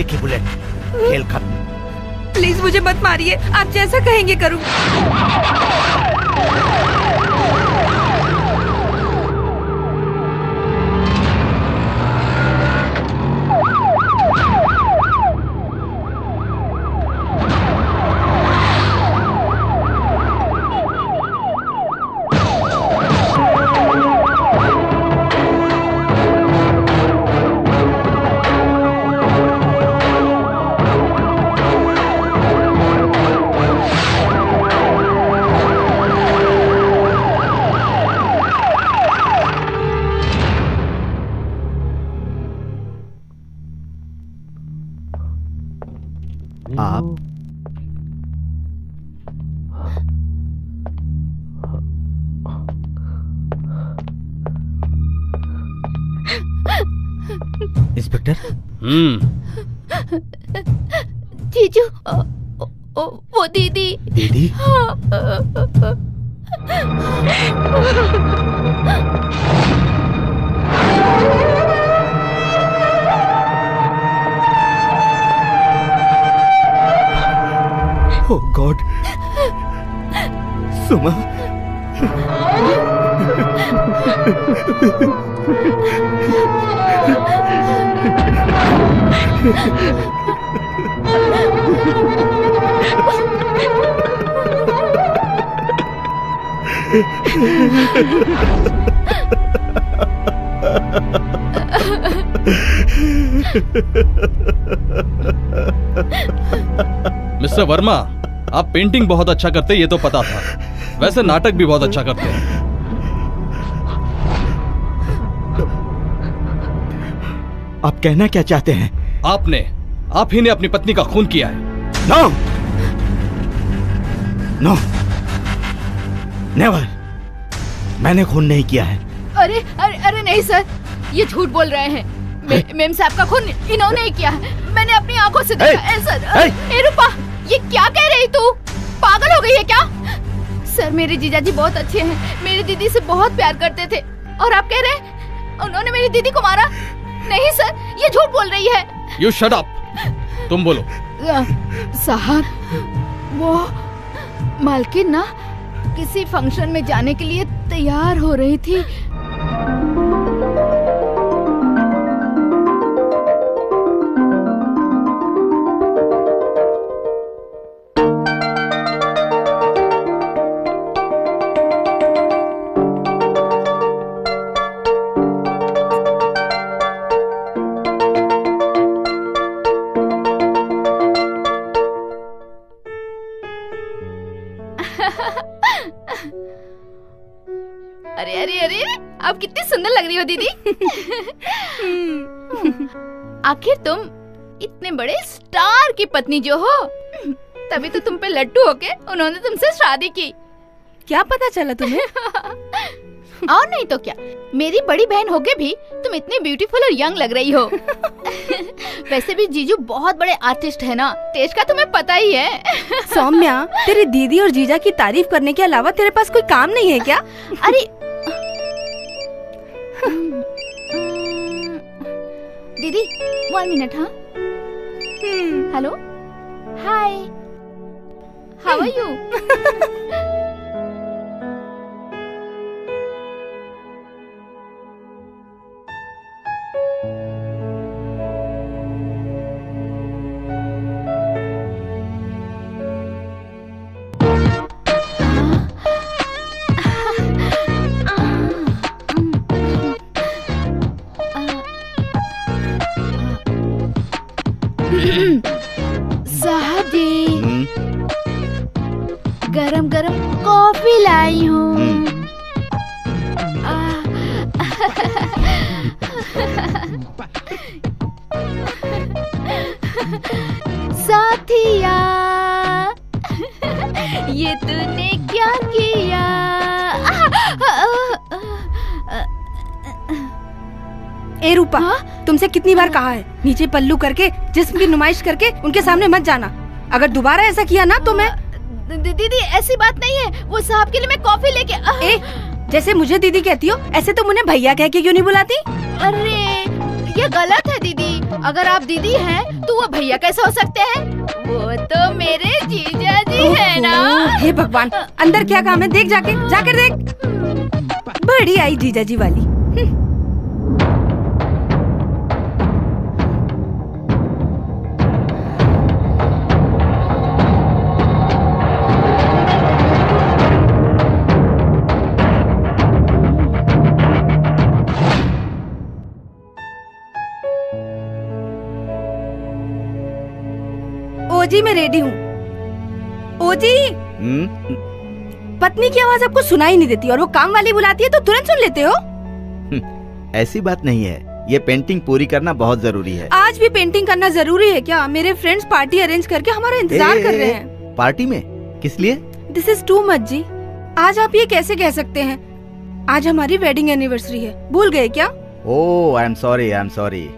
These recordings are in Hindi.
एक ही बुलेट, खेल खत्म। प्लीज मुझे मत मारिए, आप जैसा कहेंगे करूँ। इंस्पेक्टर। जीजू, वो दीदी। दीदी? ओह गॉड, सुमा। मिस्टर वर्मा, आप पेंटिंग बहुत अच्छा करते, ये तो पता था। वैसे नाटक भी बहुत अच्छा करते हैं। आप कहना क्या चाहते हैं? आप ही ने अपनी पत्नी का खून किया है। नो नो नेवर, मैंने खून नहीं किया है। अरे अरे अरे नहीं सर, ये झूठ बोल रहे हैं। मेम साहब का खून इन्होंने ही किया है, मैंने अपनी आंखों से देखा है सर। ए रूपा, ये क्या कह रही तू? पागल हो गई है क्या? सर मेरे जीजाजी बहुत अच्छे हैं, मेरी दीदी से बहुत प्यार करते थे, और आप कह रहे हैं उन्होंने मेरी दीदी को मारा? नहीं सर, ये झूठ बोल रही है। You shut up, तुम बोलो। साहब, वो मालकिन ना किसी फंक्शन में जाने के लिए तैयार हो रही थी। अरे अरे अरे, आप कितनी सुंदर लग रही हो दीदी। आखिर तुम इतने बड़े स्टार की पत्नी जो हो, तभी तो तुम पे लट्टू होके उन्होंने तुमसे शादी की। क्या पता चला तुम्हें? और नहीं तो क्या, मेरी बड़ी बहन होके भी तुम इतनी ब्यूटीफुल और यंग लग रही हो। वैसे भी जीजू बहुत बड़े आर्टिस्ट है ना, तेज का तुम्हें पता ही है। सौम्या, तेरी दीदी और जीजा की तारीफ करने के अलावा तेरे पास कोई काम नहीं है क्या? अरे दीदी 1 मिनट। हाँ, hello, hi, how are you? साहब जी, गरम गरम कॉफी लाई हूँ। साथिया, ये तूने क्या किया? ए रूपा, तुमसे कितनी बार कहा है, नीचे पल्लू करके जिस्म की नुमाइश करके उनके सामने मत जाना। अगर दोबारा ऐसा किया ना तो मैं। दीदी ऐसी बात नहीं है, वो साहब के लिए मैं कॉफी लेके। जैसे मुझे दीदी कहती हो, ऐसे तुम उन्हें भैया कह के क्यों नहीं बुलाती? अरे ये गलत है दीदी, अगर आप दीदी हैं तो वो भैया कैसे हो सकते हैं? वो तो मेरे जीजा जी है ना। हे भगवान, अंदर क्या काम है? देख जाकर देख। बड़ी आई जीजा जी वाली। ओजी, मैं रेडी हूँ। ओजी, पत्नी की आवाज आपको सुनाई नहीं देती और वो काम वाली बुलाती है तो तुरंत सुन लेते हो। ऐसी बात नहीं है, ये पेंटिंग पूरी करना बहुत जरूरी है। आज भी पेंटिंग करना जरूरी है क्या? मेरे फ्रेंड्स पार्टी अरेंज करके हमारा इंतजार कर रहे हैं। पार्टी में? किस लिए? दिस इज टू मच जी। आज आप ये कैसे कह सकते हैं? आज हमारी वेडिंग एनिवर्सरी है, भूल गए क्या? ओह, आई एम सॉरी।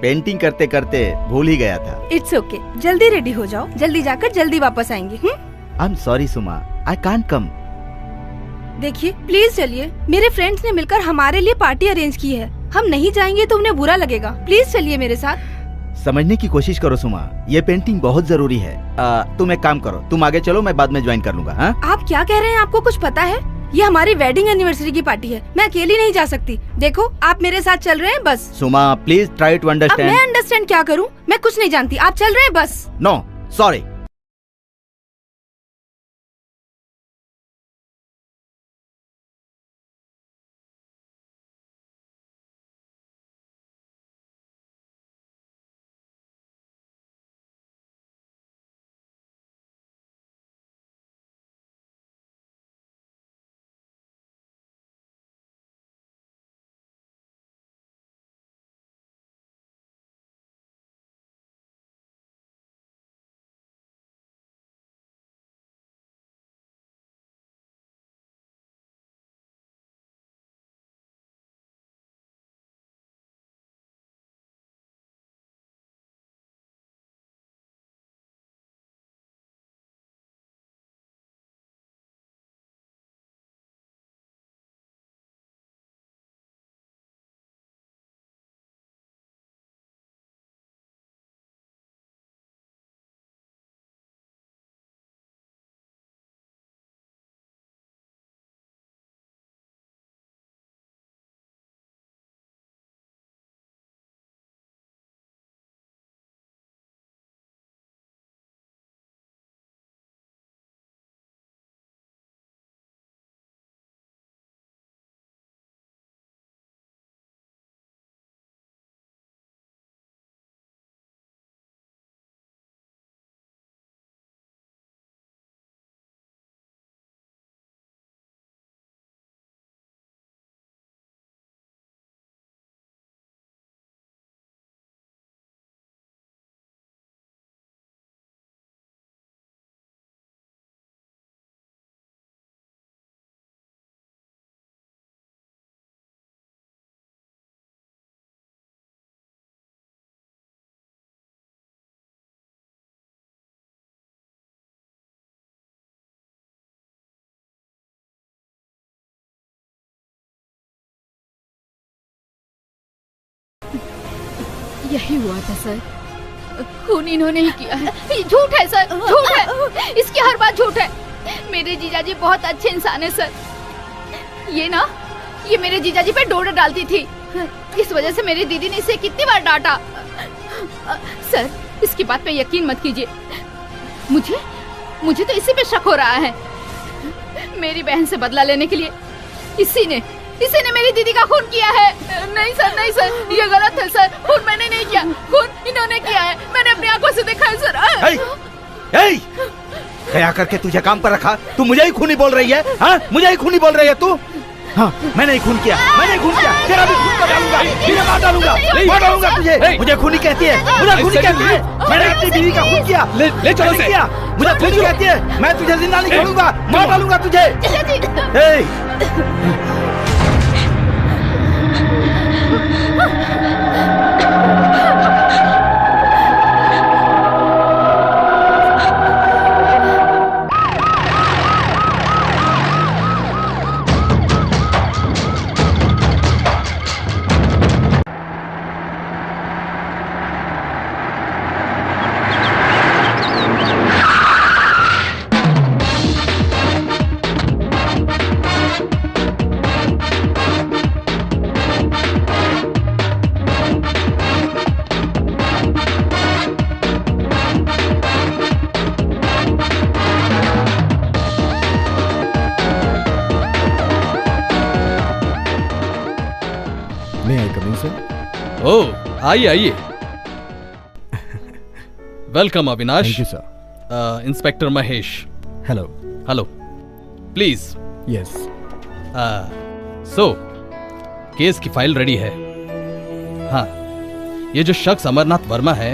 पेंटिंग करते करते भूल ही गया था। इट्स ओके, जल्दी रेडी हो जाओ, जल्दी जाकर जल्दी वापस आएंगे। आई एम सॉरी सुमा, आई कांट कम। देखिए प्लीज चलिए, मेरे फ्रेंड्स ने मिलकर हमारे लिए पार्टी अरेंज की है। हम नहीं जाएंगे तो उन्हें बुरा लगेगा। प्लीज चलिए मेरे साथ। समझने की कोशिश करो सुमा, ये पेंटिंग बहुत जरूरी है। तुम एक काम करो, तुम आगे चलो, मैं बाद में ज्वाइन कर लूंगा। हाँ? आप क्या कह रहे हैं? आपको कुछ पता है? ये हमारी वेडिंग एनिवर्सरी की पार्टी है, मैं अकेली नहीं जा सकती। देखो आप मेरे साथ चल रहे हैं बस। सुमा प्लीज ट्राई टू अब अंडरस्टैंड। मैं अंडरस्टैंड क्या करूं? मैं कुछ नहीं जानती, आप चल रहे हैं बस। No sorry. यही हुआ था सर, खून इन्होंने ही किया है। ये झूठ है सर, झूठ है, इसकी हर बात झूठ है। मेरे जीजाजी बहुत अच्छे इंसान है सर। ये मेरे जीजाजी पे डोर डालती थी, इस वजह से मेरी दीदी ने इसे कितनी बार डांटा। सर इसकी बात पे यकीन मत कीजिए, मुझे तो इसी पे शक हो रहा है। मेरी बहन से बदला लेने के लिए इसी ने मेरी दीदी का खून किया है। नहीं सर, ये गलत है सर, खून मैंने नहीं किया, खून इन्होंने किया है, मैंने अपनी आंखों से देखा है सर। क्या करके तुझे काम पर रखा? तू मुझे ही खूनी बोल रही है? हाँ, मुझे ही खूनी बोल रही है तू? हाँ, मैंने ही खून किया, तेरा भी खून कर डालूंगा, मार डालूंगा तुझे। मुझे खूनी कहती है, मैंने अपनी बीवी का खून किया, ले चलो किया, मुझे खूनी कहती है। मैं तुझे जिंदा नहीं छोड़ूंगा, मार डालूंगा तुझे। ओह, आइए आइए। Welcome Avinash. Thank you sir. Inspector Mahesh. Hello. Hello. Please. Yes. So case की फाइल रेडी है। हाँ, ये जो शख्स अमरनाथ वर्मा है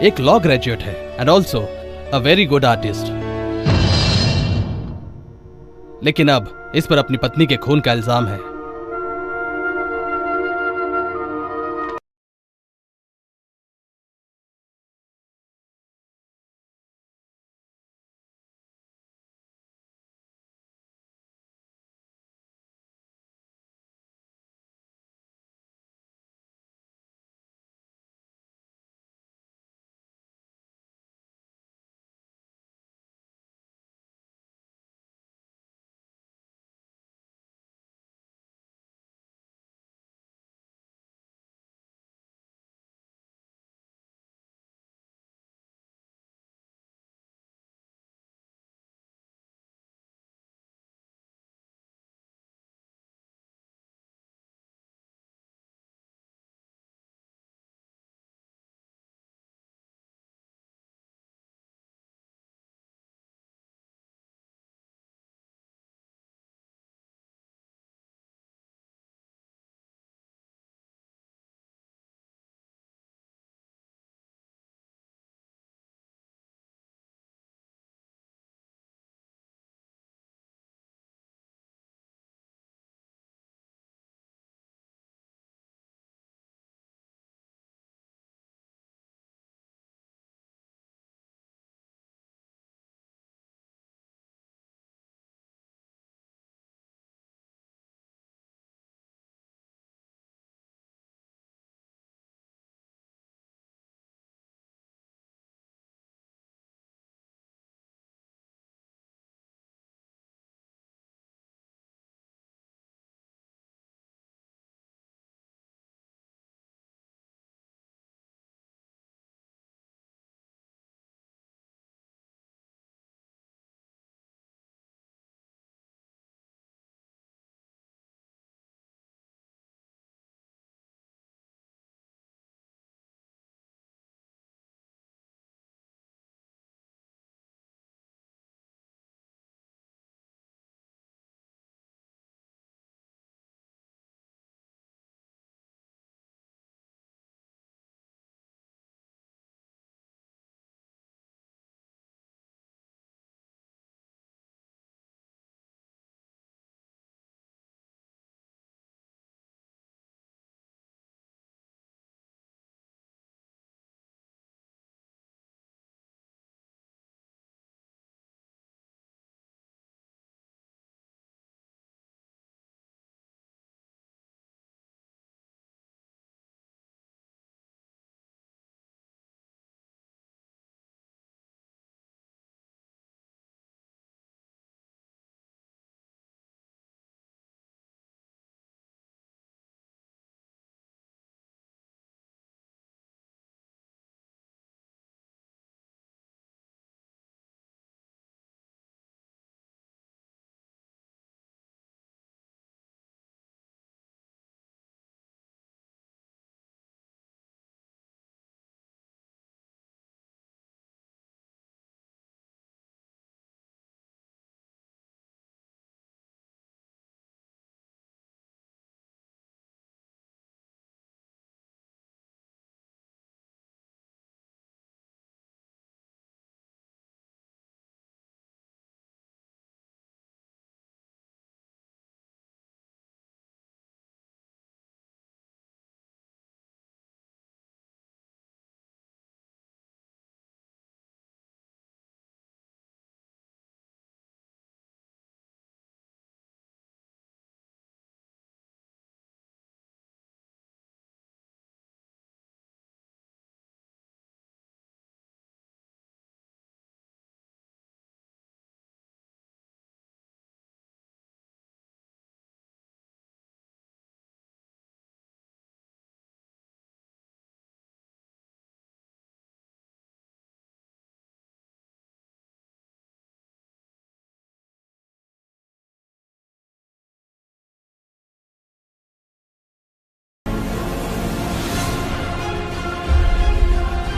एक लॉ ग्रेजुएट है and also a very good artist. लेकिन अब इस पर अपनी पत्नी के खून का इल्जाम है।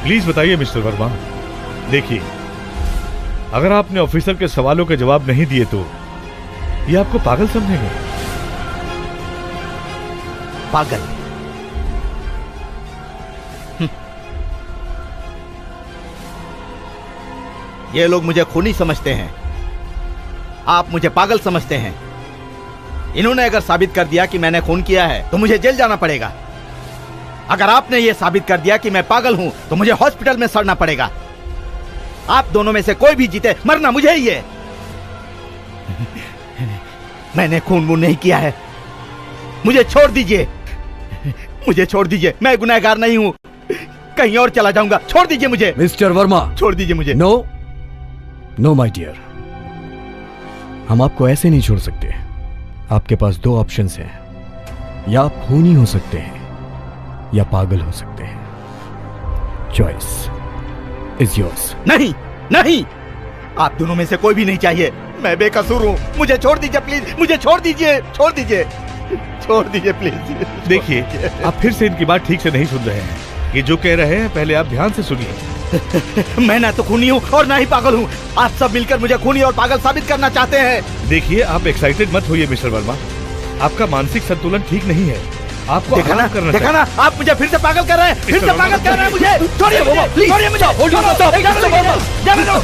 प्लीज बताइए मिस्टर वर्मा। देखिए, अगर आपने ऑफिसर के सवालों के जवाब नहीं दिए तो ये आपको पागल समझेंगे। पागल? ये लोग मुझे खूनी समझते हैं, आप मुझे पागल समझते हैं। इन्होंने अगर साबित कर दिया कि मैंने खून किया है तो मुझे जेल जाना पड़ेगा। अगर आपने ये साबित कर दिया कि मैं पागल हूं तो मुझे हॉस्पिटल में सड़ना पड़ेगा। आप दोनों में से कोई भी जीते, मरना मुझे ही है। मैंने खून वून नहीं किया है, मुझे छोड़ दीजिए, मुझे छोड़ दीजिए। मैं गुनहगार नहीं हूं, कहीं और चला जाऊंगा। छोड़ दीजिए मुझे। मिस्टर वर्मा, छोड़ दीजिए मुझे। नो नो माय डियर, हम आपको ऐसे नहीं छोड़ सकते। आपके पास दो ऑप्शंस हैं, या आप खूनी हो सकते हैं या पागल हो सकते हैं। Choice is yours. नहीं नहीं, आप दोनों में से कोई भी नहीं चाहिए। मैं बेकसूर हूं, मुझे छोड़ दीजिए प्लीज, मुझे छोड़ दीजिए, छोड़ दीजिए, छोड़ दीजिए प्लीज। देखिए, आप फिर से इनकी बात ठीक से नहीं सुन रहे हैं। ये जो कह रहे हैं पहले आप ध्यान से सुनिए। मैं ना तो खूनी हूँ और ना ही पागल हूँ। आप सब मिलकर मुझे खूनी और पागल साबित करना चाहते हैं। देखिए, आप एक्साइटेड मत होइए मिस्टर वर्मा, आपका मानसिक संतुलन ठीक नहीं है। आपको देखा ना, आराम करना देखा ना, आप मुझे फिर से पागल कर रहे हैं, फिर से पागल कर रहे हैं मुझे। छोड़िए मुझे, छोड़िए मुझे, जाने दो।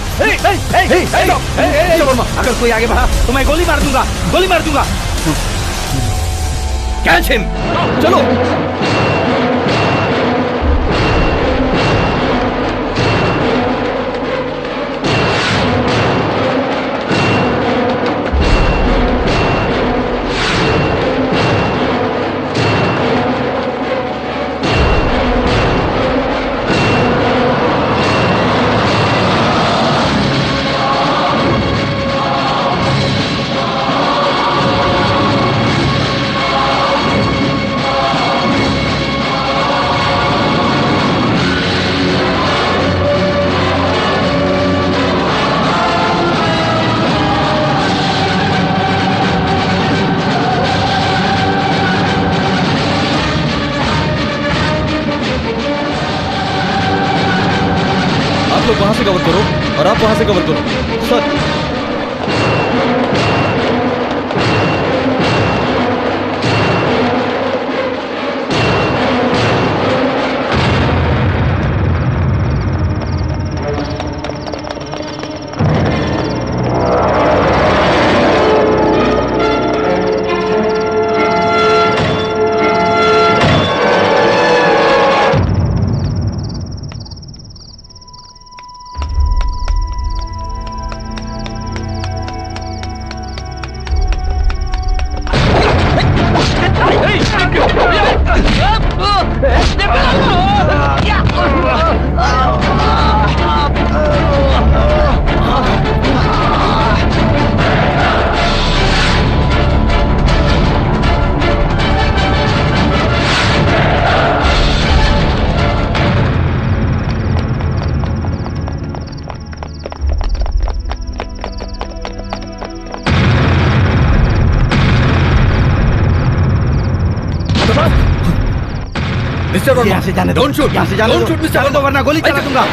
अगर कोई आगे बढ़ा तो मैं गोली मार दूंगा, गोली मार दूंगा। कैच हिम, चलो। वहां से कवर करो और आप वहां से कवर करो सर। यहाँ से जाने दो, Don't shoot. यहाँ से जाने Don't दो, shoot, Mr. जाने दो वरना गोली चला दूंगा।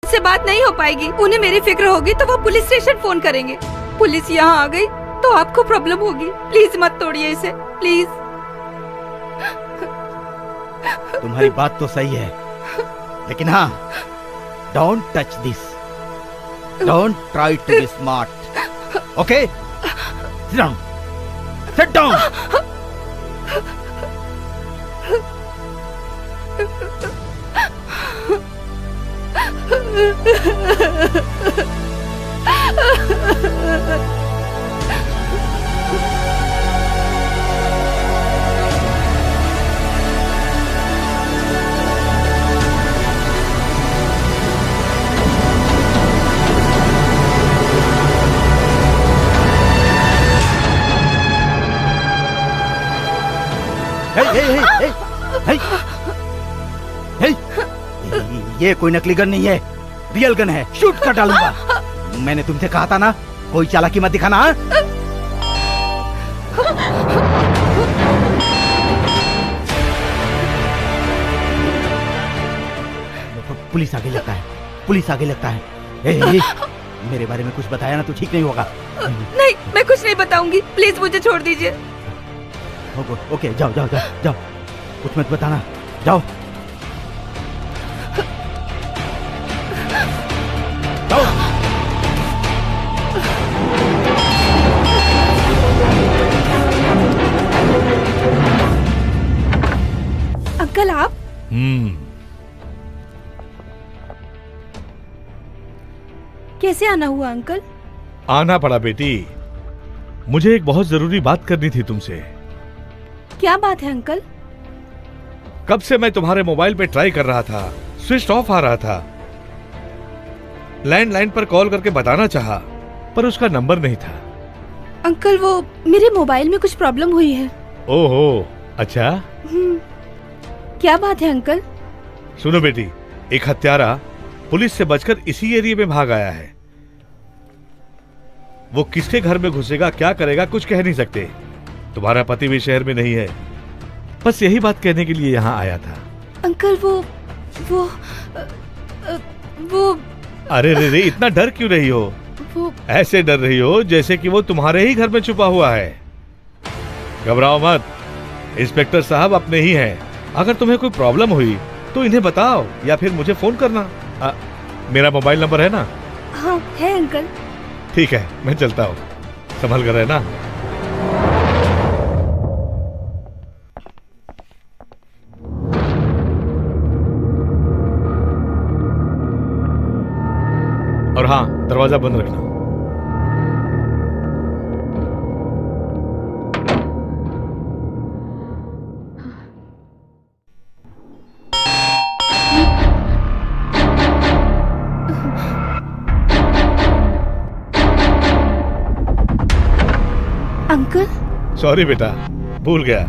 से बात नहीं हो पाएगी। उन्हें मेरी फिक्र होगी तो वो पुलिस स्टेशन फोन करेंगे। पुलिस यहाँ आ गई तो आपको प्रॉब्लम होगी। प्लीज मत तोड़िए इसे, प्लीज। तुम्हारी बात तो सही है, लेकिन हाँ, don't touch this, don't try to be smart, okay? Sit down, sit down. ये कोई नकली गन नहीं है, रियल गन है, शूट कर डालूंगा। मैंने तुमसे कहा था ना, कोई चालाकी मत दिखाना। हाँ? पुलिस आगे लगता है, पुलिस आगे लगता है। मेरे बारे में कुछ बताया ना तो ठीक नहीं होगा। नहीं, मैं कुछ नहीं बताऊंगी, प्लीज मुझे छोड़ दीजिए। ओके, जाओ जाओ जाओ जाओ, कुछ मत बताना, जाओ जाओ। अंकल आप? कैसे आना हुआ अंकल? आना पड़ा बेटी, मुझे एक बहुत जरूरी बात करनी थी तुमसे। क्या बात है अंकल? कब से मैं तुम्हारे मोबाइल पे ट्राई कर रहा था, स्विच ऑफ आ रहा था। लैंडलाइन पर कॉल करके बताना चाहा, पर उसका नंबर नहीं था। अंकल वो मेरे मोबाइल में कुछ प्रॉब्लम हुई है। ओहो, अच्छा। क्या बात है अंकल? सुनो बेटी, एक हत्यारा पुलिस से बचकर इसी एरिया में भाग आया है। वो किसके घर में घुसेगा, क्या करेगा, कुछ कह नहीं सकते। तुम्हारा पति भी शहर में नहीं है, बस यही बात कहने के लिए यहाँ आया था। अंकल वो अरे रे, इतना डर क्यों रही हो? ऐसे डर रही हो जैसे कि वो तुम्हारे ही घर में छुपा हुआ है। घबराओ मत, इंस्पेक्टर साहब अपने ही हैं। अगर तुम्हें कोई प्रॉब्लम हुई तो इन्हें बताओ या फिर मुझे फोन करना। मेरा मोबाइल नंबर है ना? हाँ है अंकल। ठीक है, मैं चलता हूँ, संभल कर रहना। और हाँ, दरवाजा बंद रखना। अंकल सॉरी बेटा, भूल गया।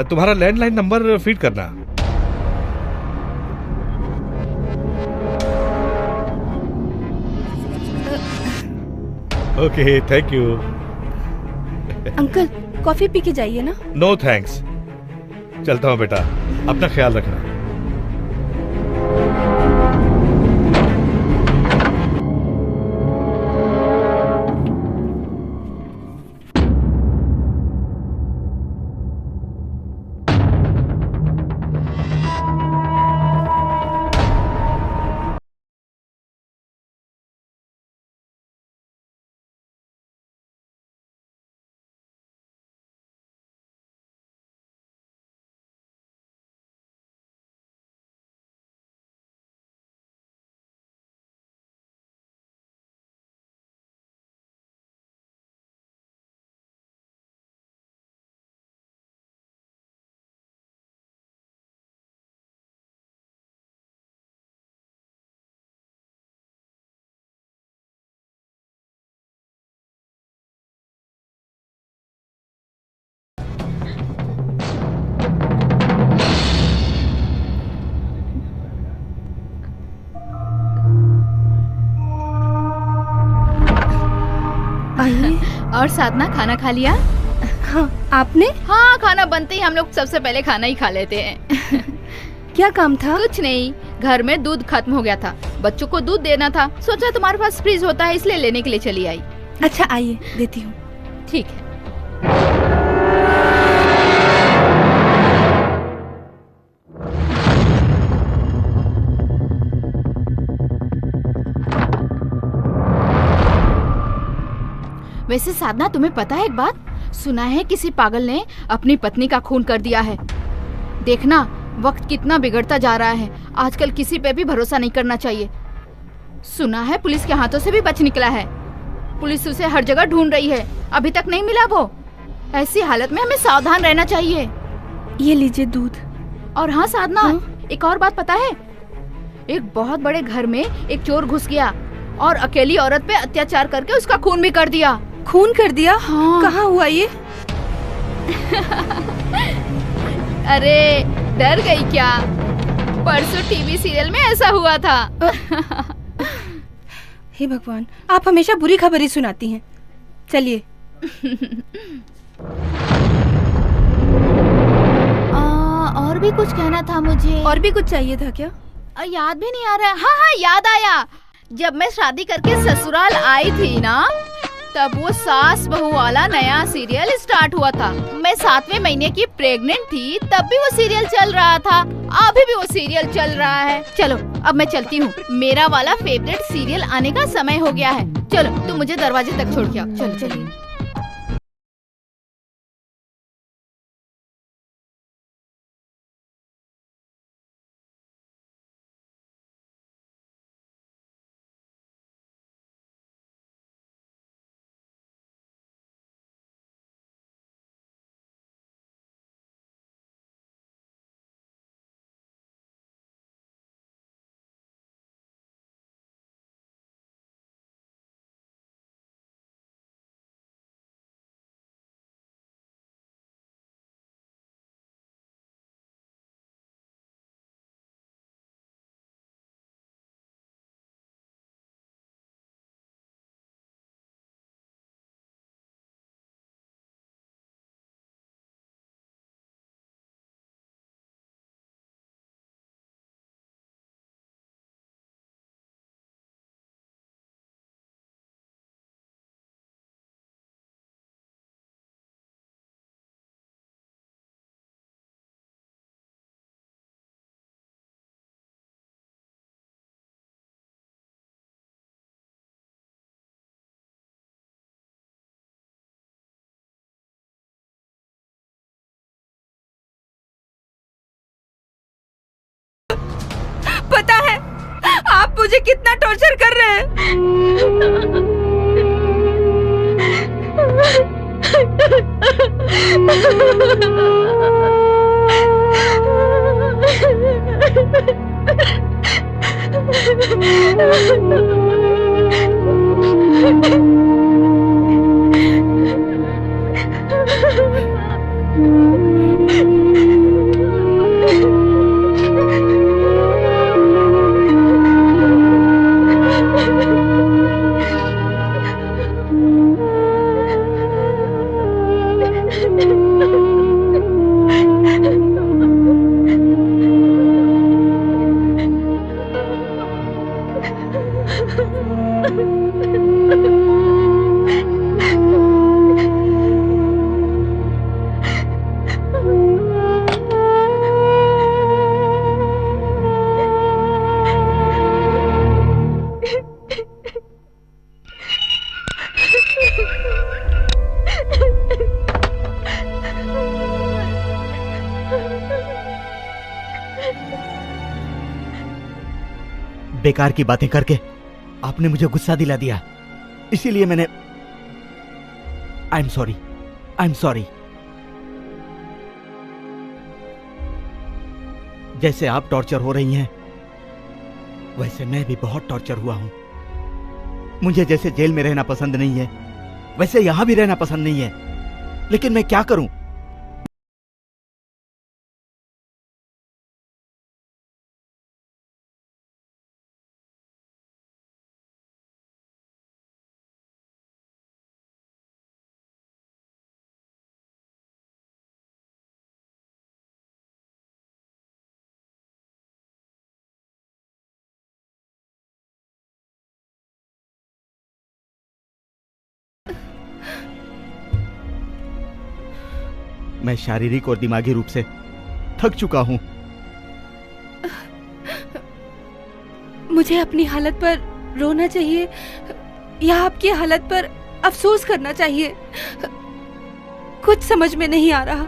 तुम्हारा लैंडलाइन नंबर फीड करना। Okay, thank you. Uncle coffee P के जाइए ना। नो थैंक्स, चलता हूँ बेटा, अपना ख्याल रखना। और साधना, खाना खा लिया? हाँ, आपने? हाँ, खाना बनते ही हम लोग सबसे पहले खाना ही खा लेते हैं। क्या काम था? कुछ नहीं, घर में दूध खत्म हो गया था बच्चों को दूध देना था, सोचा तुम्हारे पास फ्रिज होता है इसलिए लेने के लिए चली आई। अच्छा आइए देती हूँ। ठीक है। वैसे साधना, तुम्हें पता है एक बात? सुना है किसी पागल ने अपनी पत्नी का खून कर दिया है। देखना वक्त कितना बिगड़ता जा रहा है, आजकल किसी पे भी भरोसा नहीं करना चाहिए। सुना है पुलिस के हाथों से भी बच निकला है, पुलिस उसे हर जगह ढूंढ रही है, अभी तक नहीं मिला वो। ऐसी हालत में हमें सावधान रहना चाहिए। ये लीजिए दूध। और हाँ साधना, एक और बात पता है? एक बहुत बड़े घर में एक चोर घुस गया और अकेली औरत पे अत्याचार करके उसका खून भी कर दिया। खून कर दिया? हाँ। कहाँ हुआ ये? अरे डर गई क्या? परसों टीवी सीरियल में ऐसा हुआ था। हे भगवान, आप हमेशा बुरी खबर ही सुनाती हैं। चलिए। और भी कुछ कहना था मुझे। और भी कुछ चाहिए था क्या? याद भी नहीं आ रहा। हाँ हाँ याद आया, जब मैं शादी करके ससुराल आई थी ना, तब वो सास बहू वाला नया सीरियल स्टार्ट हुआ था। मैं 7वें महीने की प्रेग्नेंट थी, तब भी वो सीरियल चल रहा था, अभी भी वो सीरियल चल रहा है। चलो अब मैं चलती हूँ, मेरा वाला फेवरेट सीरियल आने का समय हो गया है। चलो तुम मुझे दरवाजे तक छोड़ के आओ। चलो चलिए। पता है आप मुझे कितना टॉर्चर कर रहे हैं। बेकार की बातें करके आपने मुझे गुस्सा दिला दिया, इसीलिए मैंने आई एम सॉरी। जैसे आप टॉर्चर हो रही हैं, वैसे मैं भी बहुत टॉर्चर हुआ हूं। मुझे जैसे जेल में रहना पसंद नहीं है, वैसे यहां भी रहना पसंद नहीं है, लेकिन मैं क्या करूं? मैं शारीरिक और दिमागी रूप से थक चुका हूं। मुझे अपनी हालत पर रोना चाहिए या आपकी हालत पर अफसोस करना चाहिए? कुछ समझ में नहीं आ रहा।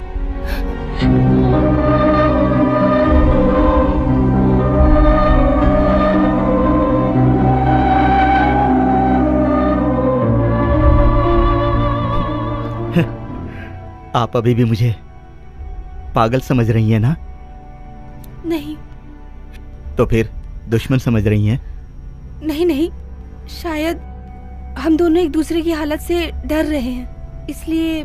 आप अभी भी मुझे पागल समझ रही हैं ना? नहीं। तो फिर दुश्मन समझ रही हैं? नहीं नहीं, शायद हम दोनों एक दूसरे की हालत से डर रहे हैं, इसलिए।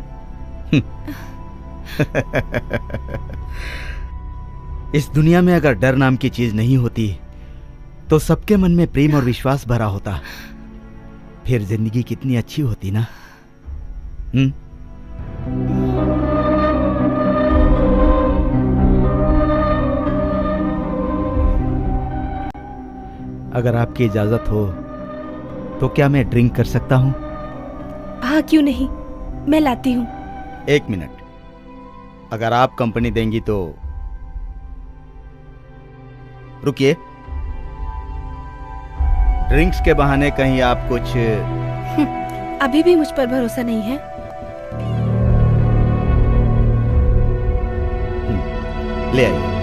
इस दुनिया में अगर डर नाम की चीज नहीं होती तो सबके मन में प्रेम और विश्वास भरा होता, फिर जिंदगी कितनी अच्छी होती ना। अगर आपकी इजाजत हो तो क्या मैं ड्रिंक कर सकता हूं? हाँ, क्यों नहीं, मैं लाती हूँ। 1 मिनट, अगर आप कंपनी देंगी तो। रुकिए, ड्रिंक्स के बहाने कहीं आप कुछ। अभी भी मुझ पर भरोसा नहीं है? ले आइए।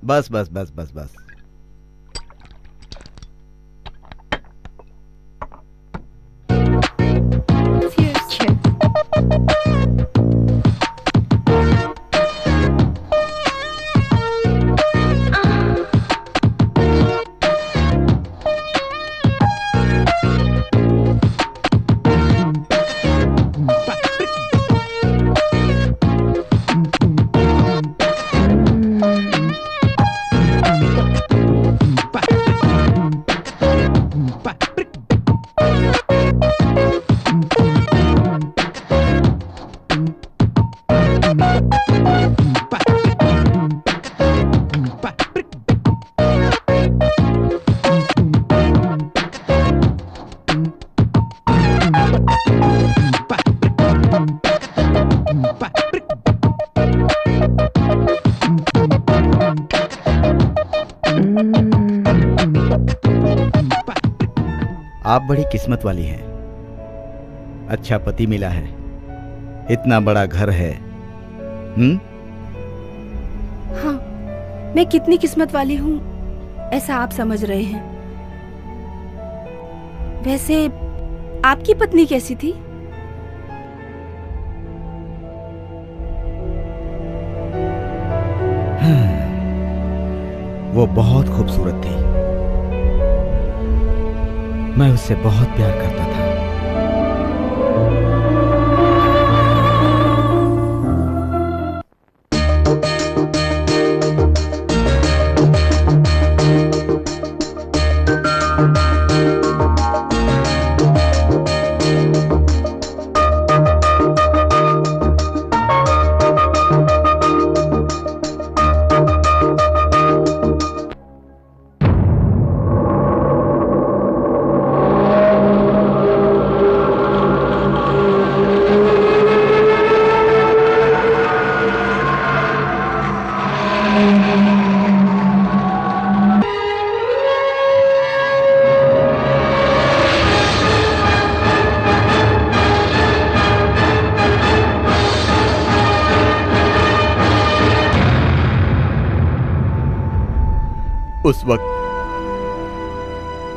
बस बस बस बस बस। आप बड़ी किस्मत वाली हैं। अच्छा पति मिला है, इतना बड़ा घर है। हाँ, मैं कितनी किस्मत वाली हूँ ऐसा आप समझ रहे हैं। वैसे आपकी पत्नी कैसी थी? वो बहुत खूबसूरत थी। मैं उससे बहुत प्यार करता था।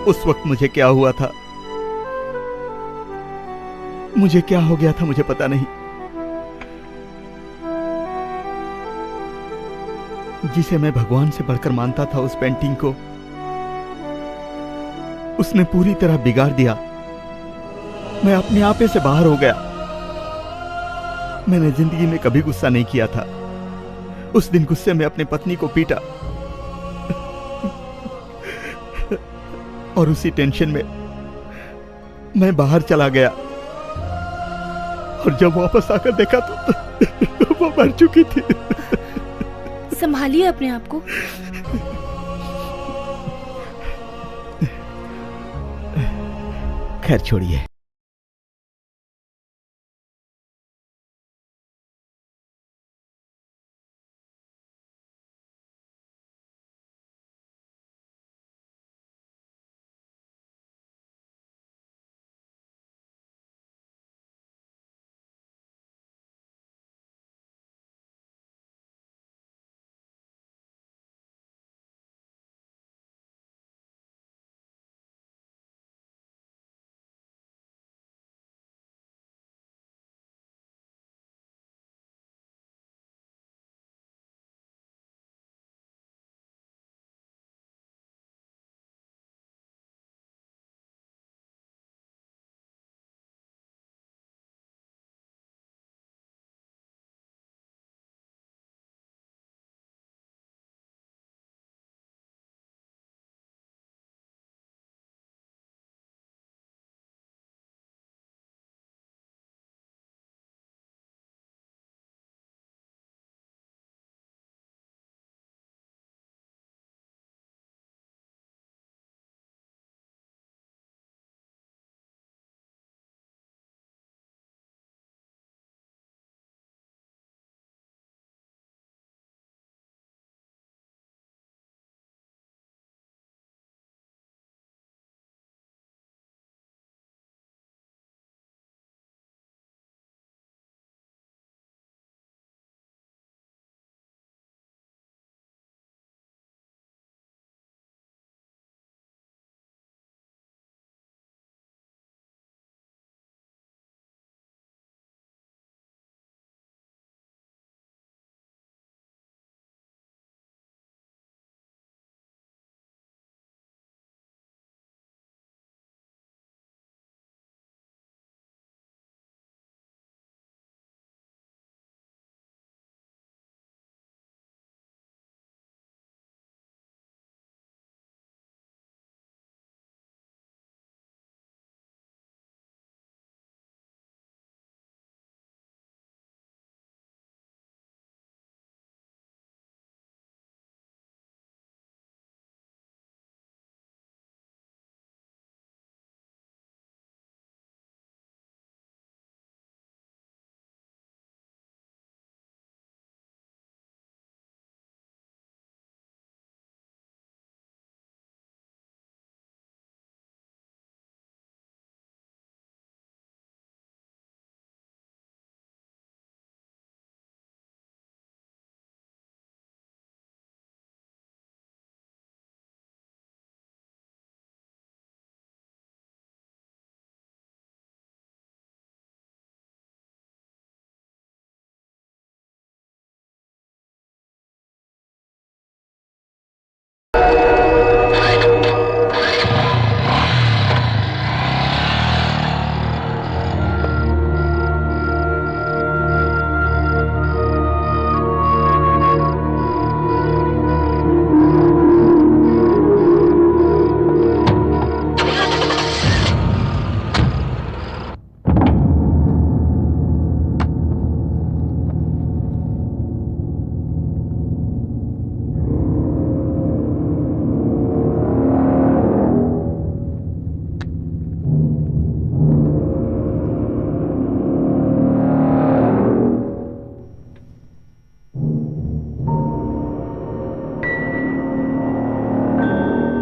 उस वक्त मुझे क्या हुआ था, मुझे क्या हो गया था, मुझे पता नहीं। जिसे मैं भगवान से बढ़कर मानता था, उस पेंटिंग को उसने पूरी तरह बिगाड़ दिया। मैं अपने आपे से बाहर हो गया। मैंने जिंदगी में कभी गुस्सा नहीं किया था। उस दिन गुस्से में अपनी पत्नी को पीटा और उसी टेंशन में मैं बाहर चला गया और जब वापस आकर देखा तो वो मर चुकी थी। संभालिए अपने आप को। खैर छोड़िए।